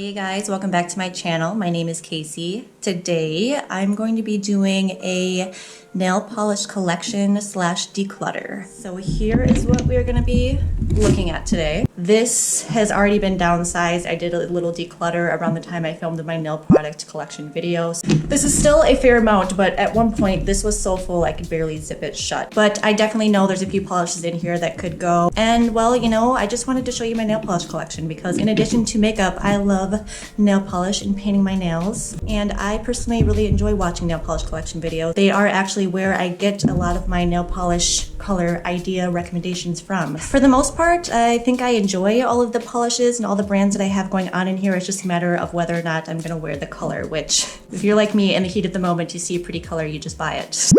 Hey guys, welcome back to my channel. My name is Casey. Today I'm going to be doing a nail polish collection slash declutter. So here is what we're going to be looking at today. This has already been downsized. I did a little declutter around the time I filmed my nail product collection videos. This is still a fair amount, but at one point this was so full I could barely zip it shut. But I definitely know there's a few polishes in here that could go. And well, you know, I just wanted to show you my nail polish collection because in addition to makeup, I love nail polish and painting my nails. And I personally really enjoy watching nail polish collection videos. They are actually where I get a lot of my nail polish color idea recommendations from. For the most part, I think I enjoy all of the polishes and all the brands that I have going on in here. It's just a matter of whether or not I'm gonna wear the color, which if you're like me in the heat of the moment, you see a pretty color, you just buy it.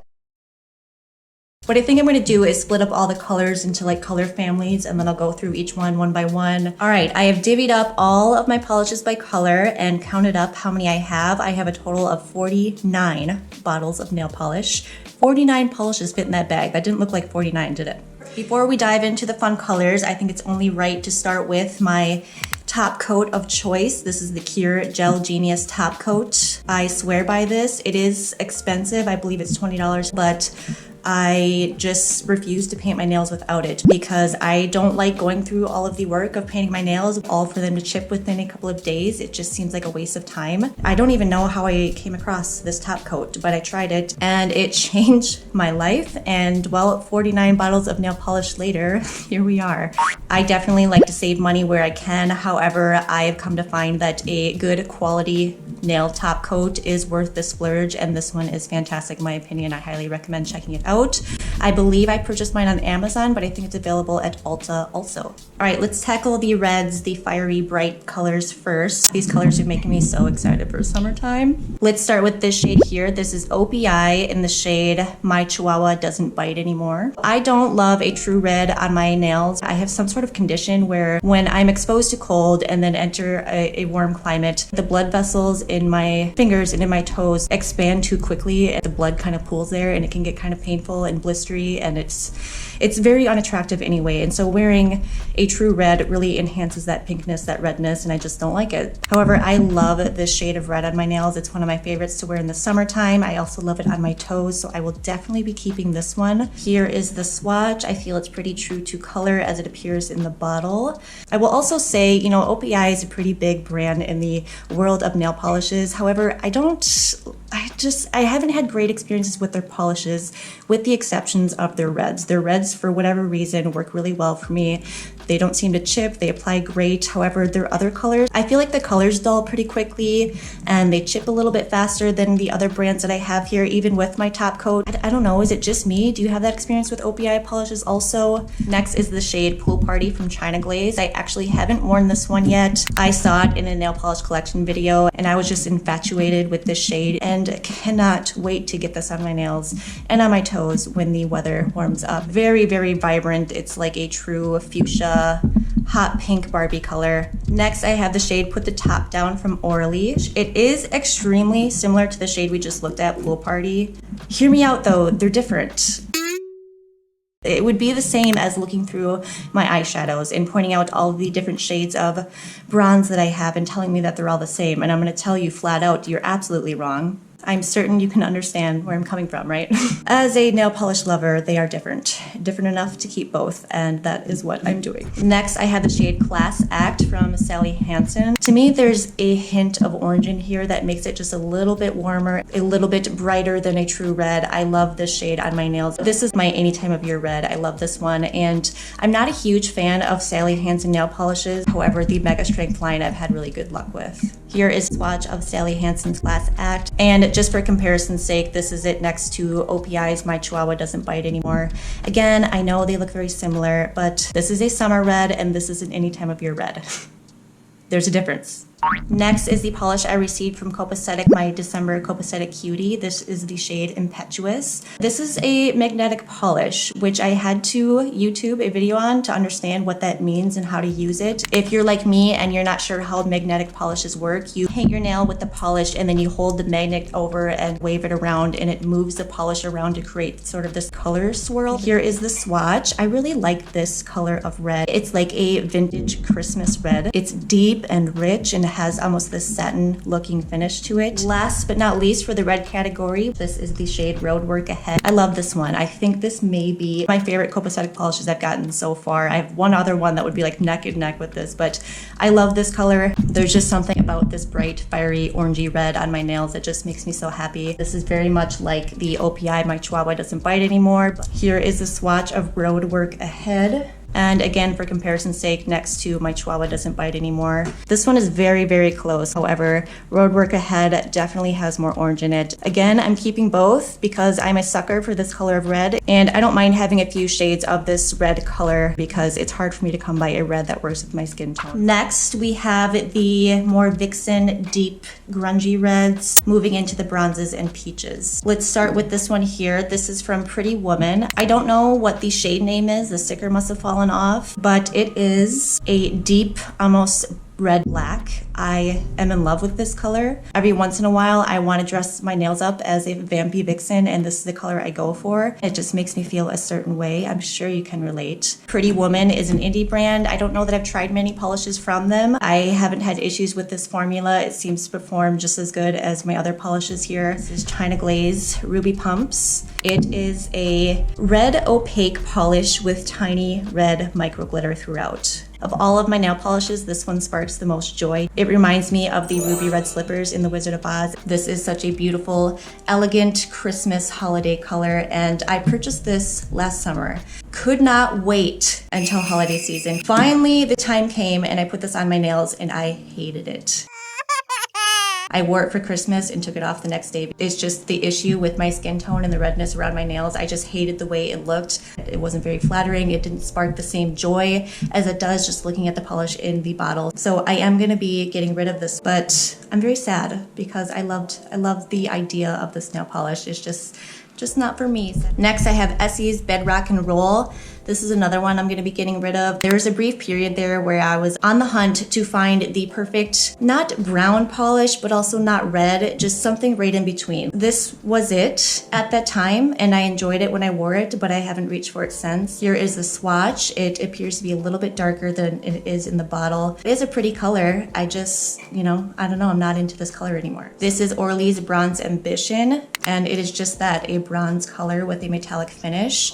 What I think I'm gonna do is split up all the colors into like color families and then I'll go through each one by one. All right, I have divvied up all of my polishes by color and counted up how many I have. I have a total of 49 bottles of nail polish. 49 polishes fit in that bag. That didn't look like 49, did it? Before we dive into the fun colors, I think it's only right to start with my top coat of choice. This is the Cure Gel Genius top coat. I swear by this. It is expensive. I believe it's $20, but I just refuse to paint my nails without it because I don't like going through all of the work of painting my nails all for them to chip within a couple of days. It just seems like a waste of time. I don't even know how I came across this top coat, but I tried it and it changed my life. And well, 49 bottles of nail polish later, here we are. I definitely like to save money where I can. However, I have come to find that a good quality nail top coat is worth the splurge, and this one is fantastic in my opinion. I highly recommend checking it out. I believe I purchased mine on Amazon, but I think it's available at Ulta also. All right, let's tackle the reds, the fiery bright colors first. These colors are making me so excited for summertime. Let's start with this shade here. This is OPI in the shade My Chihuahua Doesn't Bite Anymore. I don't love a true red on my nails. I have some sort of condition where when I'm exposed to cold and then enter a warm climate, the blood vessels in my fingers and in my toes expand too quickly. The blood kind of pools there and it can get kind of painful and blistery, and it's very unattractive anyway. And so wearing a true red really enhances that pinkness, that redness, and I just don't like it. However, I love this shade of red on my nails. It's one of my favorites to wear in the summertime. I also love it on my toes, so I will definitely be keeping this one. Here is the swatch. I feel it's pretty true to color as it appears in the bottle. I will also say, you know, OPI is a pretty big brand in the world of nail polishes. However, I haven't had great experiences with their polishes, with the exceptions of their reds. Their reds, for whatever reason, work really well for me. They don't seem to chip, they apply great. However, their other colors, I feel like the colors dull pretty quickly and they chip a little bit faster than the other brands that I have here, even with my top coat. I don't know, is it just me? Do you have that experience with OPI polishes also? Next is the shade Pool Party from China Glaze. I actually haven't worn this one yet. I saw it in a nail polish collection video and I was just infatuated with this shade and cannot wait to get this on my nails and on my toes when the weather warms up. Very, very vibrant. It's like a true fuchsia hot pink Barbie color. Next, I have the shade Put the Top Down from Orly. It is extremely similar to the shade we just looked at, Pool Party. Hear me out though, they're different. It would be the same as looking through my eyeshadows and pointing out all the different shades of bronze that I have and telling me that they're all the same. And I'm gonna tell you flat out, you're absolutely wrong. I'm certain you can understand where I'm coming from, right? As a nail polish lover, they are different enough to keep both, and that is what I'm doing. Next, I have the shade Class Act from Sally Hansen. To me, there's a hint of orange in here that makes it just a little bit warmer, a little bit brighter than a true red. I love this shade on my nails. This is my any time of year red. I love this one, and I'm not a huge fan of Sally Hansen nail polishes. However, the Mega Strength line I've had really good luck with. Here is a swatch of Sally Hansen's Class Act, and just for comparison's sake, this is it next to OPI's My Chihuahua Doesn't Bite Anymore. Again, I know they look very similar, but this is a summer red and this is an any time of year red. There's a difference. Next is the polish I received from Copacetic, my December Copacetic Cutie. This is the shade Impetuous. This is a magnetic polish, which I had to YouTube a video on to understand what that means and how to use it. If you're like me and you're not sure how magnetic polishes work, you paint your nail with the polish and then you hold the magnet over and wave it around and it moves the polish around to create sort of this color swirl. Here is the swatch. I really like this color of red. It's like a vintage Christmas red. It's deep and rich and has almost this satin looking finish to it. Last but not least for the red category, this is the shade Roadwork Ahead. I love this one. I think this may be my favorite Copacetic polishes I've gotten so far. I have one other one that would be like neck and neck with this, but I love this color. There's just something about this bright, fiery, orangey red on my nails that just makes me so happy. This is very much like the OPI, my Chihuahua doesn't bite anymore. But here is a swatch of Roadwork Ahead. And again, for comparison's sake, next to my Chihuahua doesn't bite anymore. This one is very, very close. However, Roadwork Ahead definitely has more orange in it. Again, I'm keeping both because I'm a sucker for this color of red, and I don't mind having a few shades of this red color because it's hard for me to come by a red that works with my skin tone. Next, we have the more Vixen deep grungy reds, moving into the bronzes and peaches. Let's start with this one here. This is from Pretty Woman. I don't know what the shade name is. The sticker must have fallen off, but it is a deep, almost red black. I am in love with this color. Every once in a while, I want to dress my nails up as a vampy vixen, and this is the color I go for. It just makes me feel a certain way. I'm sure you can relate. Pretty Woman is an indie brand. I don't know that I've tried many polishes from them. I haven't had issues with this formula. It seems to perform just as good as my other polishes here. This is China Glaze Ruby Pumps. It is a red opaque polish with tiny red micro glitter throughout. Of all of my nail polishes, this one sparks the most joy. It reminds me of the ruby red slippers in The Wizard of Oz. This is such a beautiful, elegant Christmas holiday color, and I purchased this last summer. Could not wait until holiday season. Finally, the time came and I put this on my nails and I hated it. I wore it for Christmas and took it off the next day. It's just the issue with my skin tone and the redness around my nails. I just hated the way it looked. It wasn't very flattering. It didn't spark the same joy as it does just looking at the polish in the bottle. So I am gonna be getting rid of this, but I'm very sad because I loved the idea of this nail polish. It's just not for me. Next, I have Essie's Bedrock and Roll. This is another one I'm going to be getting rid of. There was a brief period there where I was on the hunt to find the perfect, not brown polish, but also not red, just something right in between. This was it at that time, and I enjoyed it when I wore it, but I haven't reached for it since. Here is the swatch. It appears to be a little bit darker than it is in the bottle. It is a pretty color. I just, I don't know, I'm not into this color anymore. This is Orly's Bronze Ambition, and it is just that, a bronze color with a metallic finish.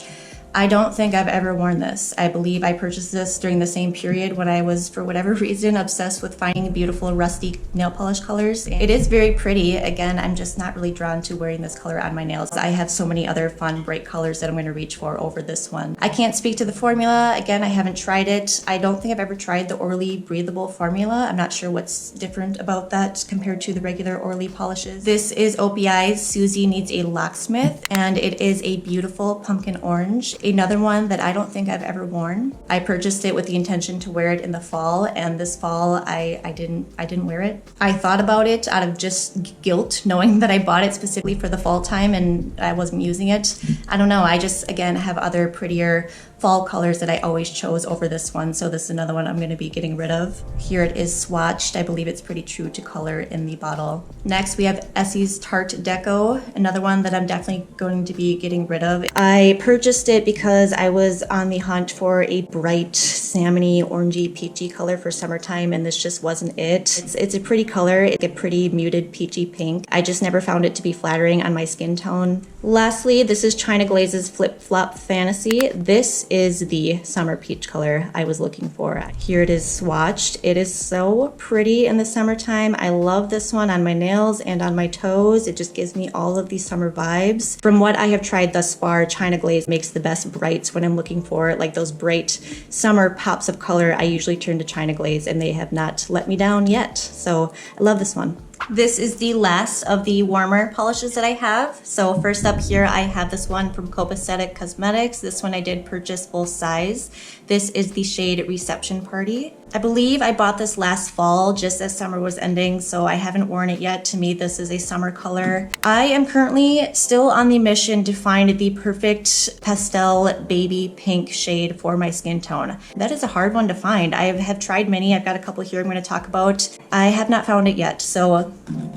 I don't think I've ever worn this. I believe I purchased this during the same period when I was, for whatever reason, obsessed with finding beautiful rusty nail polish colors. It is very pretty. Again, I'm just not really drawn to wearing this color on my nails. I have so many other fun, bright colors that I'm going to reach for over this one. I can't speak to the formula. Again, I haven't tried it. I don't think I've ever tried the Orly breathable formula. I'm not sure what's different about that compared to the regular Orly polishes. This is OPI's Suzi Needs a Locksmith, and it is a beautiful pumpkin orange. Another one that I don't think I've ever worn. I purchased it with the intention to wear it in the fall, and this fall I didn't wear it. I thought about it out of just guilt, knowing that I bought it specifically for the fall time and I wasn't using it. I don't know, I just, again, have other prettier fall colors that I always chose over this one, so this is another one I'm going to be getting rid of. Here it is swatched. I believe it's pretty true to color in the bottle. Next, we have Essie's Tarte Deco, another one that I'm definitely going to be getting rid of. I purchased it because I was on the hunt for a bright, salmony, orangey, peachy color for summertime, and this just wasn't it. It's a pretty color. It's a pretty muted peachy pink. I just never found it to be flattering on my skin tone. Lastly, this is China Glaze's Flip Flop Fantasy. This is the summer peach color I was looking for. Here it is swatched. It is so pretty in the summertime. I love this one on my nails and on my toes. It just gives me all of these summer vibes. From what I have tried thus far, China Glaze makes the best brights when I'm looking for like those bright summer pops of color. I usually turn to China Glaze and they have not let me down yet. So I love this one. This is the last of the warmer polishes that I have. So first up here, I have this one from Copacetic Cosmetics. This one I did purchase full size. This is the shade Reception Party. I believe I bought this last fall just as summer was ending, so I haven't worn it yet. To me, this is a summer color. I am currently still on the mission to find the perfect pastel baby pink shade for my skin tone. That is a hard one to find. I have tried many. I've got a couple here I'm going to talk about. I have not found it yet, so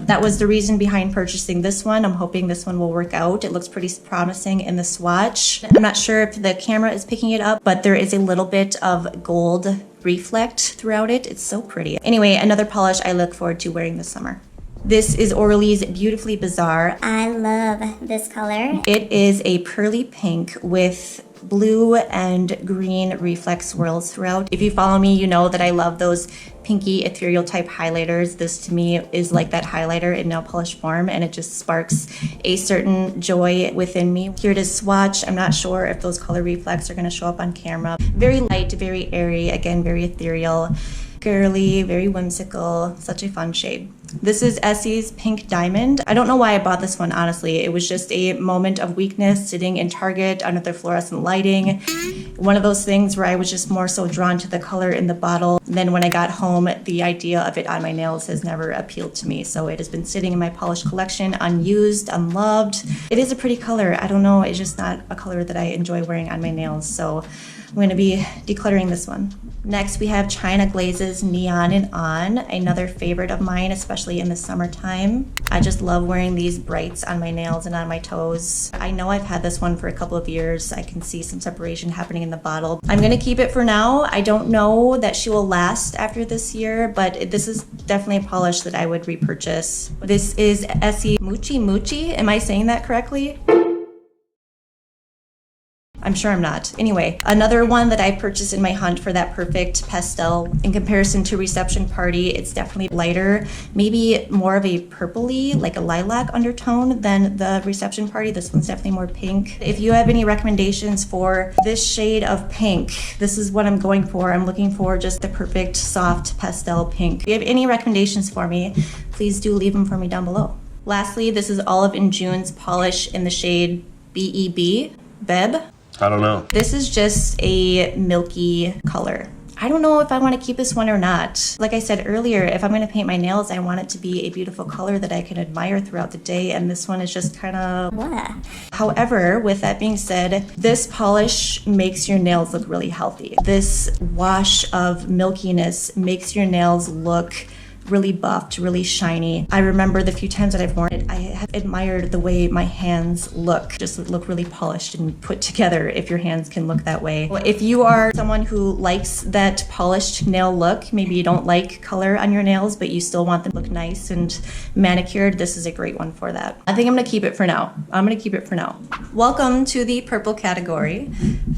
That was the reason behind purchasing this one. I'm hoping this one will work out. It looks pretty promising in the swatch. I'm not sure if the camera is picking it up, but there is a little bit of gold reflect throughout it. It's so pretty. Anyway, another polish I look forward to wearing this summer. This is Orly's Beautifully Bizarre. I love this color. It is a pearly pink with blue and green reflex swirls throughout. If you follow me, you know that I love those pinky ethereal type highlighters. This to me is like that highlighter in nail polish form, and it just sparks a certain joy within me. Here it is swatched. I'm not sure if those color reflects are going to show up on camera. Very light, very airy, again, very ethereal, girly, very whimsical, such a fun shade. This is Essie's Pink Diamond. I don't know why I bought this one, honestly. It was just a moment of weakness sitting in Target under the fluorescent lighting. One of those things where I was just more so drawn to the color in the bottle. Then when I got home, the idea of it on my nails has never appealed to me. So it has been sitting in my polish collection, unused, unloved. It is a pretty color. I don't know, it's just not a color that I enjoy wearing on my nails. So I'm going to be decluttering this one. Next, we have China Glaze's Neon and On, another favorite of mine, especially in the summertime. I just love wearing these brights on my nails and on my toes. I know I've had this one for a couple of years. I can see some separation happening in the bottle. I'm going to keep it for now. I don't know that she will last after this year, but this is definitely a polish that I would repurchase. This is Essie Muchi. Am I saying that correctly? I'm sure I'm not. Anyway, another one that I purchased in my hunt for that perfect pastel. In comparison to Reception Party, it's definitely lighter, maybe more of a purpley, like a lilac undertone than the Reception Party. This one's definitely more pink. If you have any recommendations for this shade of pink, this is what I'm going for. I'm looking for just the perfect soft pastel pink. If you have any recommendations for me, please do leave them for me down below. Lastly, this is Olive and June's polish in the shade BEB. BEB. I don't know. This is just a milky color. I don't know if I want to keep this one or not. Like I said earlier, if I'm going to paint my nails, I want it to be a beautiful color that I can admire throughout the day, and this one is just kind of What? However, with that being said, this polish makes your nails look really healthy. This wash of milkiness makes your nails look really buffed, really shiny. I remember the few times that I've worn it, I have admired the way my hands look, just look really polished and put together, if your hands can look that way. If you are someone who likes that polished nail look, maybe you don't like color on your nails, but you still want them to look nice and manicured, this is a great one for that. I think I'm gonna keep it for now. Welcome to the purple category.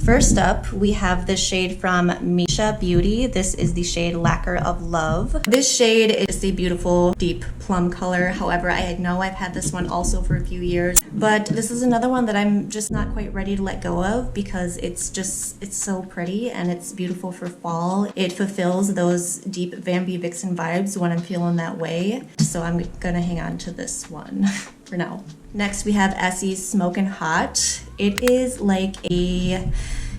First up, we have this shade from Muchi Beauty. This is the shade Lacquer of Love. This shade is a beautiful deep plum color. However, I know I've had this one also for a few years, but this is another one that I'm just not quite ready to let go of because it's so pretty and it's beautiful for fall. It fulfills those deep Vampy Vixen vibes when I'm feeling that way. So I'm gonna hang on to this one for now. Next, we have Essie's Smokin' Hot. It is like a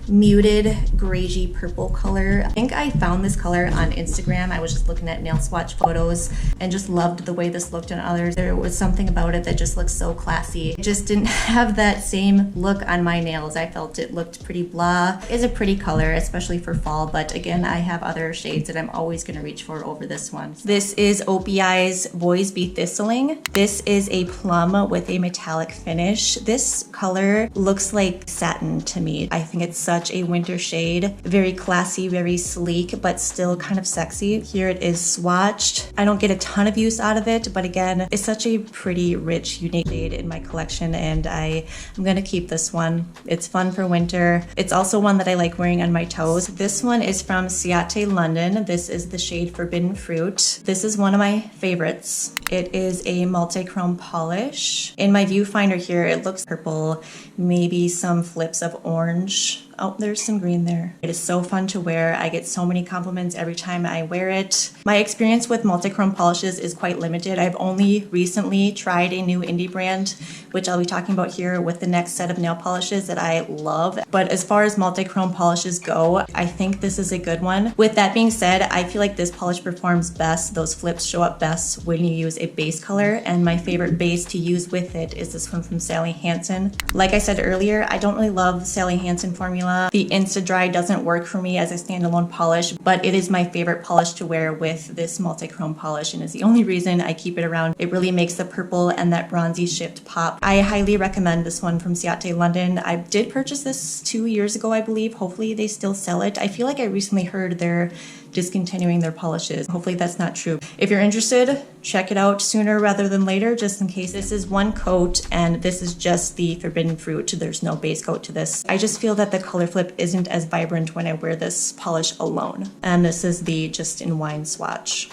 muted gragey purple color. I think I found this color on Instagram. I was just looking at nail swatch photos and just loved the way this looked on others. There was something about it that just looked so classy. It just didn't have that same look on my nails. I felt it looked pretty blah. It is a pretty color, especially for fall, but again, I have other shades that I'm always gonna reach for over this one. This is OPI's Boys Be Thistling. This is a plum with a metallic finish. This color looks like satin to me. I think it's such a winter shade. Very classy, very sleek, but still kind of sexy. Here it is swatched. I don't get a ton of use out of it, but again, it's such a pretty, rich, unique shade in my collection, and I'm gonna keep this one. It's fun for winter. It's also one that I like wearing on my toes. This one is from Ciate London. This is the shade Forbidden Fruit. This is one of my favorites. It is a multi-chrome polish. In my viewfinder here, it looks purple, maybe some flips of orange. Oh, there's some green there. It is so fun to wear. I get so many compliments every time I wear it. My experience with multi-chrome polishes is quite limited. I've only recently tried a new indie brand, which I'll be talking about here with the next set of nail polishes that I love. But as far as multi-chrome polishes go, I think this is a good one. With that being said, I feel like this polish performs best. Those flips show up best when you use a base color, and my favorite base to use with it is this one from Sally Hansen. Like I said earlier, I don't really love Sally Hansen formula. formula. The Insta Dry doesn't work for me as a standalone polish, but it is my favorite polish to wear with this multi-chrome polish and is the only reason I keep it around. It really makes the purple and that bronzy shift pop. I highly recommend this one from Tarte London. I did purchase this 2 years ago, I believe. Hopefully they still sell it. I feel like I recently heard they're discontinuing their polishes. Hopefully that's not true. If you're interested, check it out sooner rather than later, just in case. This is one coat and this is just the forbidden fruit. There's no base coat to this. I just feel that the color flip isn't as vibrant when I wear this polish alone. And this is the Just in Wine swatch.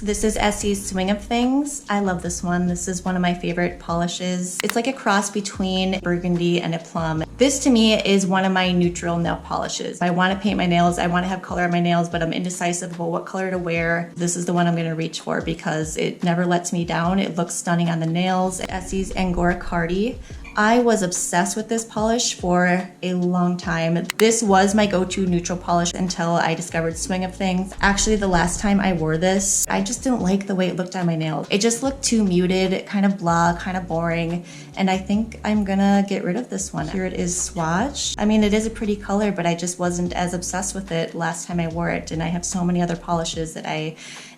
This is Essie's Swing of Things. I love this one. This is one of my favorite polishes. It's like a cross between burgundy and a plum. This to me is one of my neutral nail polishes. I want to paint my nails, I want to have color on my nails, but I'm indecisive about what color to wear. This is the one I'm going to reach for because it never lets me down. It looks stunning on the nails. Essie's Angora Cardi. I was obsessed with this polish for a long time. This was my go-to neutral polish until I discovered Swing of Things. Actually, the last time I wore this, I just didn't like the way it looked on my nails. It just looked too muted, kind of blah, kind of boring, and I think I'm gonna get rid of this one. Here it is swatched. I mean, it is a pretty color, but I just wasn't as obsessed with it last time I wore it, and I have so many other polishes that I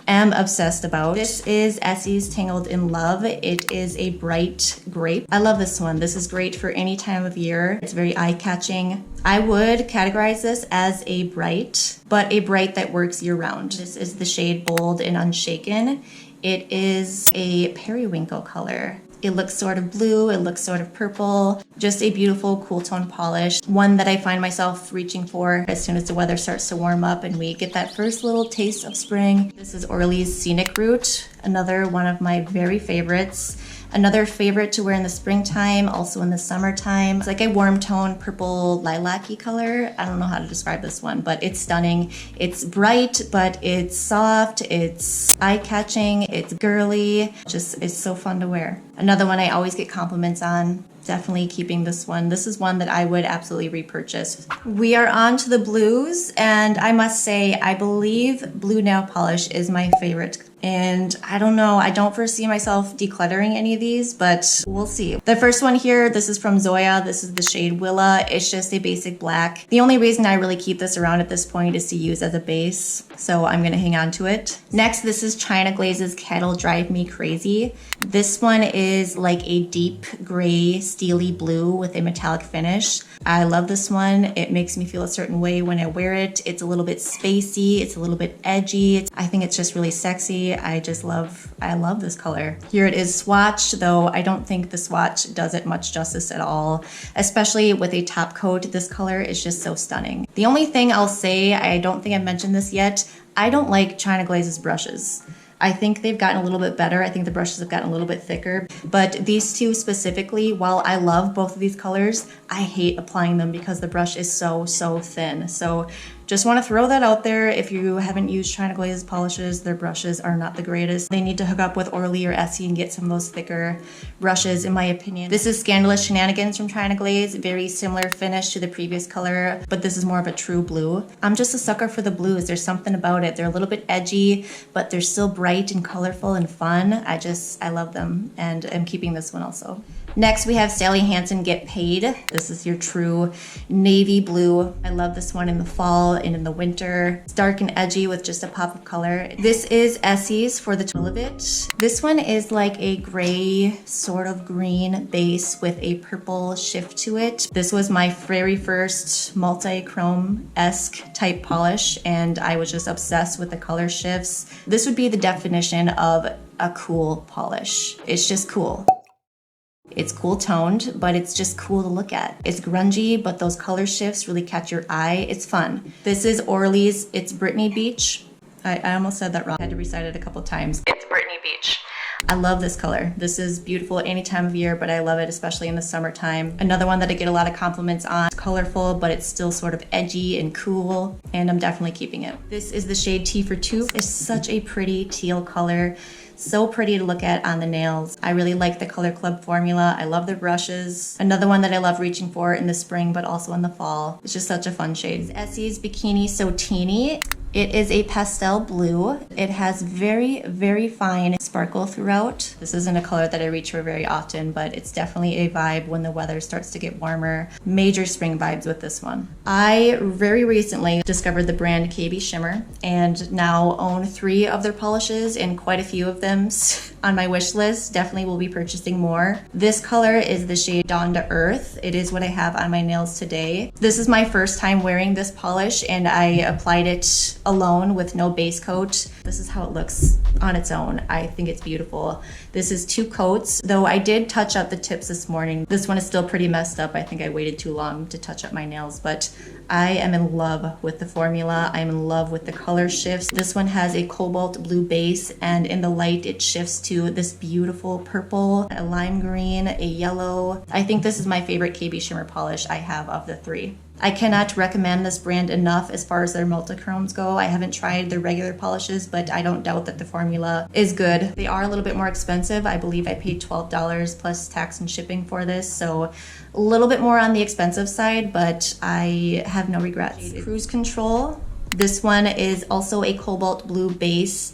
am obsessed about. This is Essie's Tangled in Love. It is a bright grape. I love this one. This is great for any time of year. It's very eye-catching. I would categorize this as a bright, but a bright that works year-round. This is the shade Bold and Unshaken. It is a periwinkle color. It looks sort of blue, it looks sort of purple. Just a beautiful cool tone polish. One that I find myself reaching for as soon as the weather starts to warm up and we get that first little taste of spring. This is Orly's Scenic Route, another one of my very favorites. Another favorite to wear in the springtime, also in the summertime. It's like a warm tone purple lilac-y color. I don't know how to describe this one, but it's stunning. It's bright, but it's soft, it's eye-catching, it's girly. Just, it's so fun to wear. Another one I always get compliments on. Definitely keeping this one. This is one that I would absolutely repurchase. We are on to the blues, and I must say, I believe blue nail polish is my favorite. And I don't know, I don't foresee myself decluttering any of these, but we'll see. The first one here, this is from Zoya. This is the shade Willa. It's just a basic black. The only reason I really keep this around at this point is to use as a base, so I'm gonna hang on to it. Next, this is China Glaze's Cattle Drive Me Crazy. This one is like a deep gray, steely blue with a metallic finish. I love this one. It makes me feel a certain way when I wear it. It's a little bit spacey, it's a little bit edgy. I think it's just really sexy. I love this color. Here it is swatched, though I don't think the swatch does it much justice at all, especially with a top coat. This color is just so stunning. The only thing I'll say, I don't think I've mentioned this yet, I don't like China Glaze's brushes. I think they've gotten a little bit better. I think the brushes have gotten a little bit thicker, but these two specifically, while I love both of these colors, I hate applying them because the brush is so thin. So just want to throw that out there. If you haven't used China Glaze's polishes, their brushes are not the greatest. They need to hook up with Orly or Essie and get some of those thicker brushes, in my opinion. This is Scandalous Shenanigans from China Glaze. Very similar finish to the previous color, but this is more of a true blue. I'm just a sucker for the blues. There's something about it. They're a little bit edgy, but they're still bright and colorful and fun. I love them, and I'm keeping this one also. Next, we have Sally Hansen Get Paid. This is your true navy blue. I love this one in the fall and in the winter. It's dark and edgy with just a pop of color. This is Essie's For the Thrill of It. This one is like a gray, sort of green base with a purple shift to it. This was my very first multi-chrome-esque type polish, and I was just obsessed with the color shifts. This would be the definition of a cool polish. It's just cool. It's cool toned, but it's just cool to look at. It's grungy, but those color shifts really catch your eye. It's fun. This is Orly's It's Brittany Beach. I almost said that wrong. I had to recite it a couple times. It's Brittany Beach. I love this color. This is beautiful any time of year, but I love it especially in the summertime. Another one that I get a lot of compliments on. It's colorful, but it's still sort of edgy and cool, and I'm definitely keeping it. This is the shade Tea for Two. It's such a pretty teal color. So pretty to look at on the nails. I really like the Color Club formula. I love the brushes. Another one that I love reaching for in the spring, but also in the fall. It's just such a fun shade. It's Essie's Bikini So Teeny. It is a pastel blue. It has very fine sparkle throughout. This isn't a color that I reach for very often, but it's definitely a vibe when the weather starts to get warmer. Major spring vibes with this one. I very recently discovered the brand KB Shimmer and now own 3 of their polishes and quite a few of them on my wish list. Definitely will be purchasing more. This color is the shade Dawn to Earth. It is what I have on my nails today. This is my first time wearing this polish and I applied it alone with no base coat. This is how it looks on its own. I think it's beautiful. This is 2 coats, though I did touch up the tips this morning. This one is still pretty messed up. I think I waited too long to touch up my nails, but I am in love with the formula. I'm in love with the color shifts. This one has a cobalt blue base, and in the light it shifts to this beautiful purple, a lime green, a yellow. I think this is my favorite KB Shimmer polish I have of the 3. I cannot recommend this brand enough as far as their multichromes go. I haven't tried their regular polishes, but I don't doubt that the formula is good. They are a little bit more expensive. I believe I paid $12 plus tax and shipping for this, so a little bit more on the expensive side, but I have no regrets. Cruise Control. This one is also a cobalt blue base,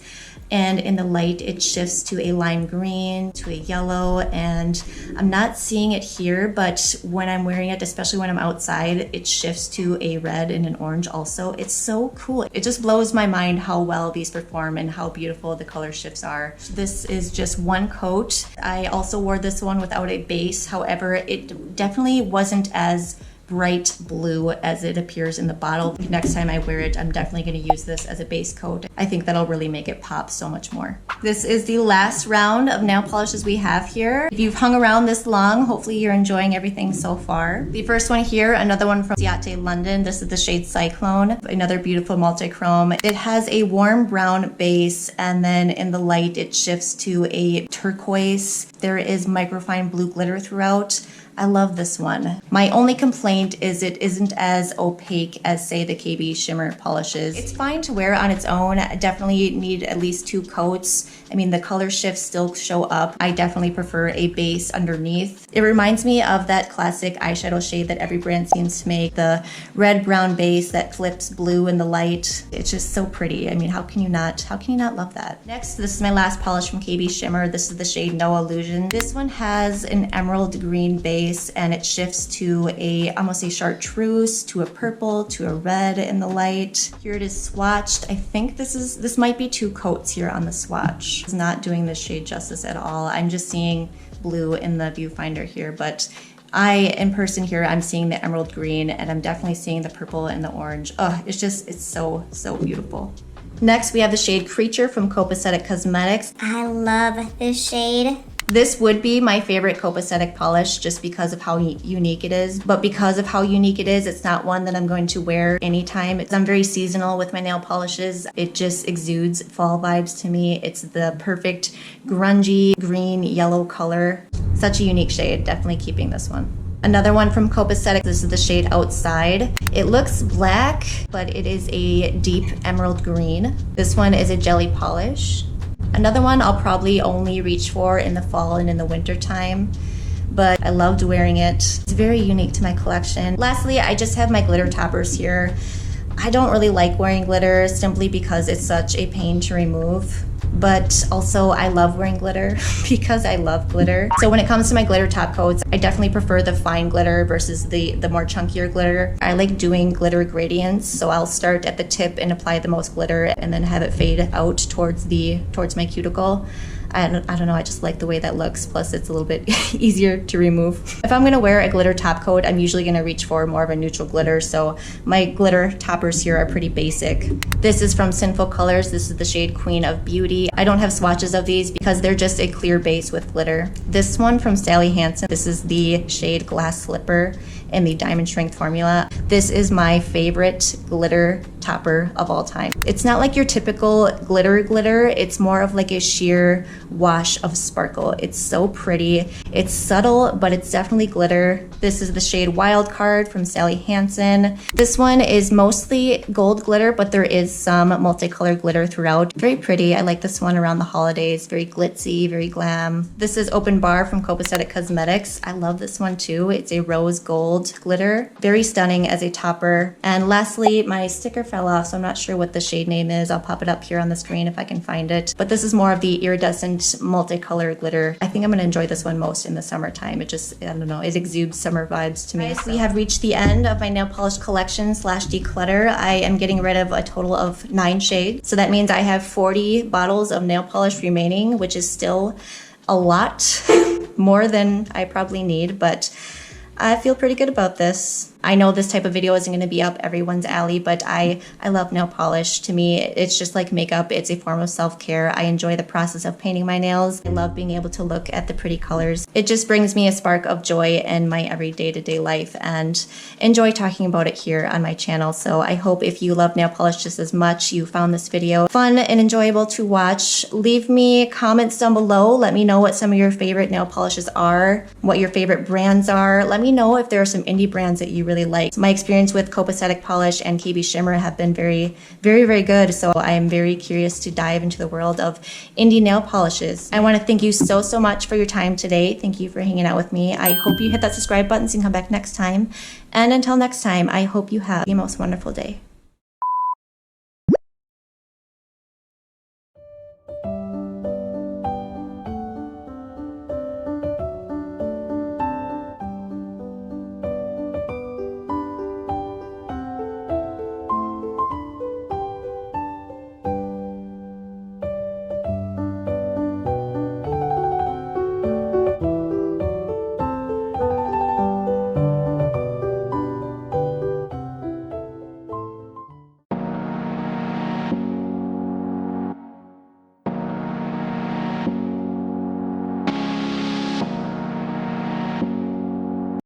and in the light it shifts to a lime green, to a yellow, and I'm not seeing it here, but when I'm wearing it, especially when I'm outside, it shifts to a red and an orange also. It's so cool. It just blows my mind how well these perform and how beautiful the color shifts are. This is just 1 coat. I also wore this one without a base. However, it definitely wasn't as bright blue as it appears in the bottle. Next time I wear it, I'm definitely going to use this as a base coat. I think that'll really make it pop so much more. This is the last round of nail polishes we have here. If you've hung around this long, hopefully you're enjoying everything so far. The first one here, another one from Tarte London. This is the shade Cyclone, another beautiful multi-chrome. It has a warm brown base, and then in the light it shifts to a turquoise. There is microfine blue glitter throughout. I love this one. My only complaint is it isn't as opaque as, say, the KB Shimmer polishes. It's fine to wear on its own. I definitely need at least 2 coats. I mean, the color shifts still show up. I definitely prefer a base underneath. It reminds me of that classic eyeshadow shade that every brand seems to make, the red-brown base that flips blue in the light. It's just so pretty. I mean, how can you not love that? Next, this is my last polish from KB Shimmer. This is the shade No Illusion. This one has an emerald green base, and it shifts to almost a chartreuse, to a purple, to a red in the light. Here it is swatched. I think this might be 2 coats here on the swatch. It's not doing this shade justice at all. I'm just seeing blue in the viewfinder here, but in person here, I'm seeing the emerald green, and I'm definitely seeing the purple and the orange. Oh, it's so, so beautiful. Next, we have the shade Creature from Copacetic Cosmetics. I love this shade. This would be my favorite Copacetic polish just because of how unique it is. But because of how unique it is, it's not one that I'm going to wear anytime. I'm very seasonal with my nail polishes. It just exudes fall vibes to me. It's the perfect grungy green yellow color. Such a unique shade. Definitely keeping this one. Another one from Copacetic. This is the shade Outside. It looks black, but it is a deep emerald green. This one is a jelly polish. Another one I'll probably only reach for in the fall and in the winter time, but I loved wearing it. It's very unique to my collection. Lastly, I just have my glitter toppers here. I don't really like wearing glitter simply because it's such a pain to remove. But also I love wearing glitter because I love glitter. So when it comes to my glitter top coats, I definitely prefer the fine glitter versus the more chunkier glitter. I like doing glitter gradients, so I'll start at the tip and apply the most glitter and then have it fade out towards my cuticle. I don't know, I just like the way that looks, plus it's a little bit easier to remove. If I'm gonna wear a glitter top coat, I'm usually gonna reach for more of a neutral glitter, so my glitter toppers here are pretty basic. This is from Sinful Colors. This is the shade Queen of Beauty. I don't have swatches of these because they're just a clear base with glitter. This one from Sally Hansen. This is the shade Glass Slipper in the Diamond Strength formula. This is my favorite glitter topper of all time. It's not like your typical glitter, it's more of like a sheer wash of sparkle. It's so pretty. It's subtle, but it's definitely glitter. This is the shade Wild Card from Sally Hansen. This one is mostly gold glitter, but there is some multicolored glitter throughout. Very pretty. I like this one around the holidays. Very glitzy, very glam. This is Open Bar from Copacetic Cosmetics. I love this one too. It's a rose gold glitter. Very stunning as a topper. And lastly, my sticker fell off, so I'm not sure what the shade name is. I'll pop it up here on the screen if I can find it. But this is more of the iridescent multicolored glitter. I think I'm gonna enjoy this one most in the summertime. It just, I don't know, it exudes summer vibes to me. Guys, we have reached the end of my nail polish collection slash declutter. I am getting rid of a total of 9 shades. So that means I have 40 bottles of nail polish remaining, which is still a lot more than I probably need, but I feel pretty good about this. I know this type of video isn't going to be up everyone's alley, but I love nail polish. To me, it's just like makeup. It's a form of self-care. I enjoy the process of painting my nails. I love being able to look at the pretty colors. It just brings me a spark of joy in my everyday to day life, and enjoy talking about it here on my channel. So I hope if you love nail polish just as much, you found this video fun and enjoyable to watch. Leave me comments down below. Let me know what some of your favorite nail polishes are, what your favorite brands are. Let me know if there are some indie brands that you really like. My experience with Copacetic polish and KB Shimmer have been very, very good. So I am very curious to dive into the world of indie nail polishes. I want to thank you so much for your time today. Thank you for hanging out with me. I hope you hit that subscribe button so you can come back next time. And until next time, I hope you have the most wonderful day.